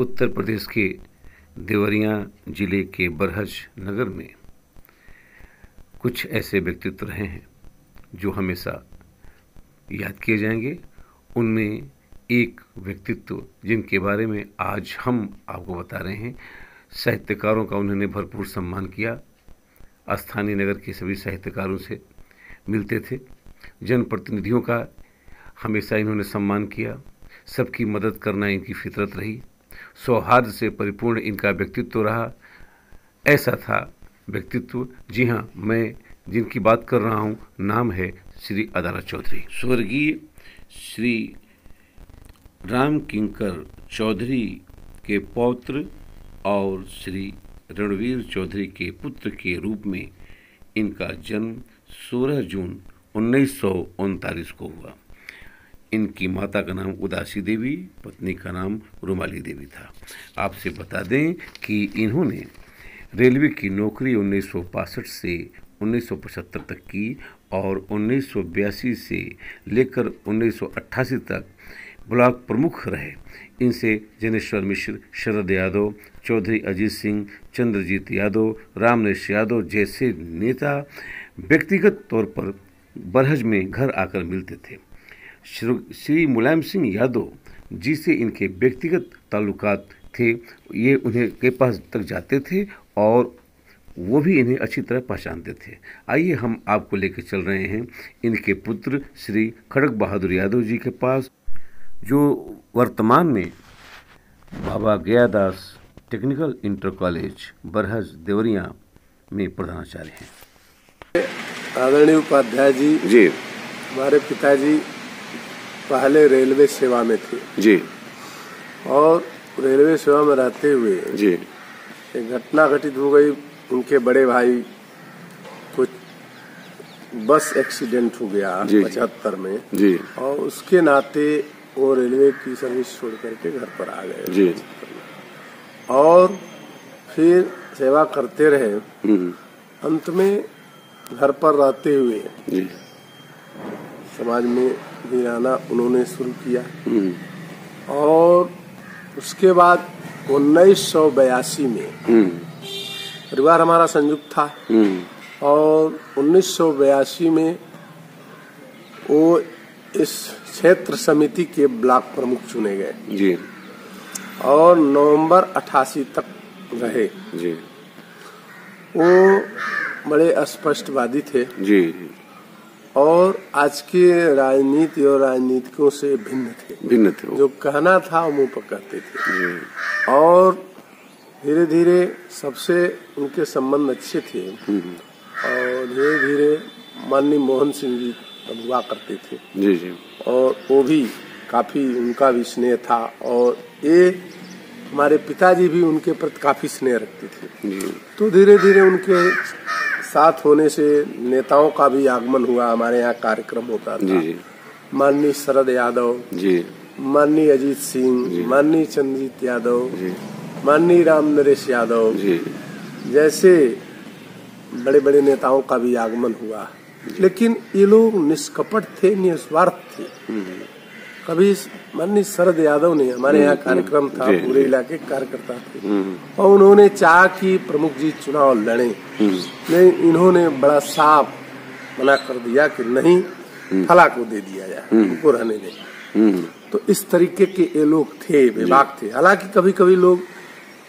उत्तर प्रदेश के देवरिया जिले के बरहज नगर में कुछ ऐसे व्यक्तित्व रहे हैं जो हमेशा याद किए जाएंगे। उनमें एक व्यक्तित्व जिनके बारे में आज हम आपको बता रहे हैं। साहित्यकारों का उन्होंने भरपूर सम्मान किया, स्थानीय नगर के सभी साहित्यकारों से मिलते थे, जनप्रतिनिधियों का हमेशा इन्होंने सम्मान किया, सबकी मदद करना इनकी फितरत रही, सौहार्द से परिपूर्ण इनका व्यक्तित्व रहा। ऐसा था व्यक्तित्व। जी हाँ, मैं जिनकी बात कर रहा हूँ नाम है श्री अदालत चौधरी। स्वर्गीय श्री राम किंकर चौधरी के पौत्र और श्री रणवीर चौधरी के पुत्र के रूप में इनका जन्म 16 जून 1939 को हुआ। इनकी माता का नाम उदासी देवी, पत्नी का नाम रुमाली देवी था। आपसे बता दें कि इन्होंने रेलवे की नौकरी 1962 से 1975 तक की और 1982 से लेकर 1988 तक ब्लॉक प्रमुख रहे। इनसे जनेश्वर मिश्र, शरद यादव, चौधरी अजीत सिंह, चंद्रजीत यादव, रामनेश यादव जैसे नेता व्यक्तिगत तौर पर बरहज में घर आकर मिलते थे। श्री मुलायम सिंह यादव जिसे इनके व्यक्तिगत ताल्लुकात थे, ये उन्हें के पास तक जाते थे और वो भी इन्हें अच्छी तरह पहचानते थे। आइए हम आपको लेकर चल रहे हैं इनके पुत्र श्री खड़ग बहादुर यादव जी के पास, जो वर्तमान में Baba Gayadas technical inter college Barhaj Deoria में प्रधानाचार्य हैं। आदरणीय उपाध्याय जी, हमारे पिताजी पहले रेलवे सेवा में थे जी, और रेलवे सेवा में रहते हुए जी एक घटना घटित हो गई। उनके बड़े भाई कुछ बस एक्सीडेंट हो गया 75 में जी, और उसके नाते वो रेलवे की सर्विस छोड़ करके घर पर आ गए जी, और फिर सेवा करते रहे। अंत में घर पर रहते हुए जी समाज में भी आना उन्होंने शुरू किया और उसके बाद 1982 में परिवार हमारा संयुक्त था और 1982 में वो इस क्षेत्र समिति के ब्लॉक प्रमुख चुने गए जी, और नवंबर 88 तक रहे जी। वो बड़े स्पष्टवादी थे जी, और आज के राजनीति और राजनीतिकों से भिन्न थे। जो कहना था वो मुंह पर कहते थे और धीरे धीरे सबसे उनके संबंध अच्छे थे और धीरे धीरे माननीय मोहन सिंह जी हुआ करते थे जी जी, और वो भी काफी उनका भी स्नेह था और ये हमारे पिताजी भी उनके प्रति काफी स्नेह रखते थे जी। तो धीरे धीरे उनके साथ होने से नेताओं का भी आगमन हुआ। हमारे यहाँ कार्यक्रम होता था, माननीय शरद यादव जी, माननीय अजीत सिंह, माननीय चंद्रजीत यादव, माननीय रामनरेश यादव जी, जैसे बड़े बड़े नेताओं का भी आगमन हुआ। लेकिन ये लोग निष्कपट थे, निस्वार्थ थे। कभी माननीय शरद यादव ने, हमारे यहाँ कार्यक्रम था, पूरे इलाके के कार्यकर्ता थे और उन्होंने चाहा कि प्रमुख जी चुनाव लड़े, लेकिन इन्होंने बड़ा साफ मना कर दिया कि नहीं, फला को दे दिया जाए, उनको रहने दें। तो इस तरीके के ये लोग थे, विभाग थे। हालांकि कभी कभी लोग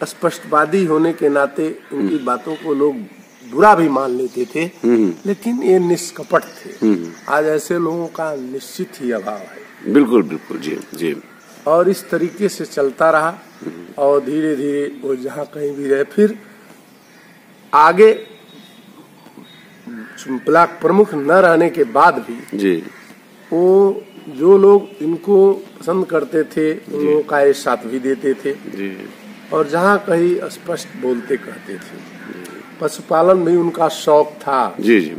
स्पष्टवादी होने के नाते उनकी बातों को लोग बुरा भी मान लेते थे, लेकिन ये निष्कपट थे। आज ऐसे लोगों का निश्चित ही अभाव है। बिल्कुल बिल्कुल जी जी, और इस तरीके से चलता रहा और धीरे धीरे वो जहाँ कहीं भी रहे। फिर आगे ब्लॉक प्रमुख न रहने के बाद भी जी, वो जो लोग इनको पसंद करते थे उन लोगों का ये साथ भी देते थे जी, और जहाँ कहीं स्पष्ट बोलते कहते थे। पशुपालन भी उनका शौक था जी जी,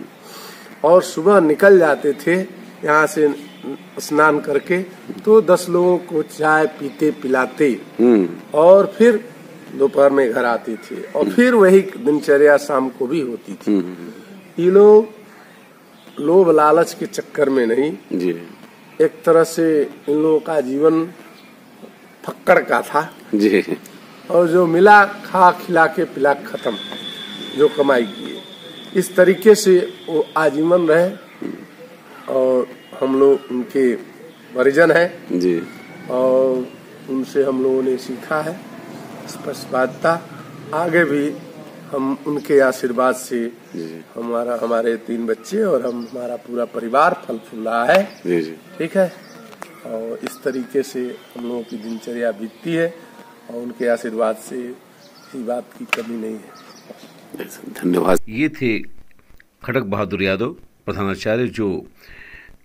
और सुबह निकल जाते थे यहाँ से स्नान करके, तो 10 लोगों को चाय पीते पिलाते और फिर दोपहर में घर आते थे और फिर वही दिनचर्या शाम को भी होती थी। ये लोग लोभ लालच के चक्कर में नहीं जी, एक तरह से इन लोगों का जीवन फक्कड़ का था जी। और जो मिला खा खिला के पिला खत्म, जो कमाई किए। इस तरीके से वो आजीवन रहे और हम लोग उनके परिजन हैं जी। और उनसे हम लोगों ने सीखा है स्पष्टता। आगे भी हम उनके आशीर्वाद से हमारे 3 बच्चे और हमारा पूरा परिवार फल फूल रहा है। जी जी। ठीक है, और इस तरीके से हम लोगों की दिनचर्या बीतती है और उनके आशीर्वाद से इस बात की कमी नहीं है। धन्यवाद। ये थे खड़क बहादुर यादव, प्रधानाचार्य, जो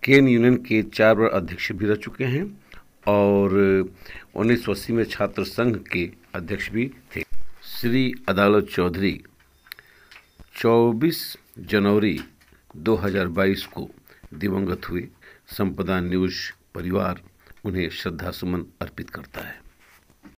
केन यूनियन के 4 बार अध्यक्ष भी रह चुके हैं और 1980 में छात्र संघ के अध्यक्ष भी थे। श्री अदालत चौधरी 24 जनवरी 2022 को दिवंगत हुए। संपदा न्यूज परिवार उन्हें श्रद्धा सुमन अर्पित करता है।